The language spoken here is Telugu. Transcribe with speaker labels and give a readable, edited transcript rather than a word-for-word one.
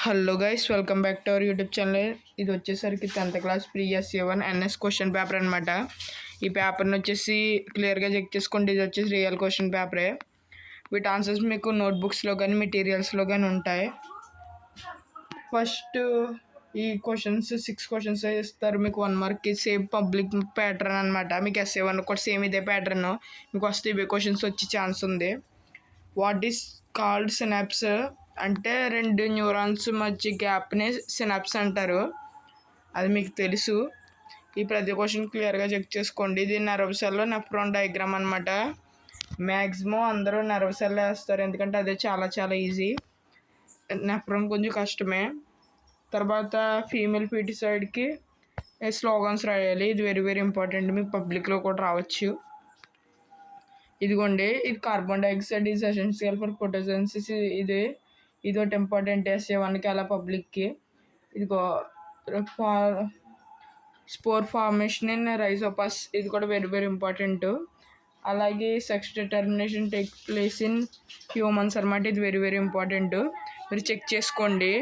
Speaker 1: Hello guys, welcome back to our YouTube channel. ఇది వచ్చేసరికి 10th class previous year NS question paper అనమాట. ఈ పేపర్ని వచ్చేసి క్లియర్గా చెక్ చేసుకోండి. ఇది వచ్చేసి రియల్ క్వశ్చన్ పేపరే. వీటి ఆన్సర్స్ మీకు నోట్బుక్స్లో కానీ మెటీరియల్స్లో కానీ ఉంటాయి. ఫస్ట్ ఈ క్వశ్చన్స్ 6 క్వశ్చన్స్ ఇస్తారు మీకు 1 మార్క్కి. సేమ్ పబ్లిక్ ప్యాటర్న్ అనమాట. మీకు SA1 కూడా సేమ్ ఇదే ప్యాటర్న్. మీకు వస్తే ఇవే క్వశ్చన్స్ వచ్చే ఛాన్స్ ఉంది. వాట్ ఈస్ కాల్డ్ సినాప్స్ అంటే 2 న్యూరాన్స్ మధ్య గ్యాప్ని సినాప్స్ అంటారు. అది మీకు తెలుసు. ఈ ప్రతి క్వశ్చన్ క్లియర్గా చెక్ చేసుకోండి. ఇది నర్వ్ సెల్లో నెఫ్రాన్ డయాగ్రామ్ అనమాట. మ్యాక్సిమం అందరూ నర్వ్ సెల్ వేస్తారు, ఎందుకంటే అదే చాలా చాలా ఈజీ. నెఫ్రాన్ కొంచెం కష్టమే. తర్వాత ఫీమేల్ ఫీటిసైడ్కి స్లోగన్స్ రాయాలి. ఇది వెరీ వెరీ ఇంపార్టెంట్, మీకు పబ్లిక్లో కూడా రావచ్చు. ఇదిగోండి, ఇది carbon dioxide is essential for photosynthesis. ఇది ఒకటి ఇంపార్టెంట్ SA1కి అలా పబ్లిక్కి. ఇదిగో స్పోర్ ఫార్మేషన్ ఇన్ రైజోపస్, ఇది కూడా వెరీ వెరీ ఇంపార్టెంట్. అలాగే sex determination take place in humans అనమాట. ఇది వెరీ వెరీ ఇంపార్టెంట్, మీరు చెక్ చేసుకోండి.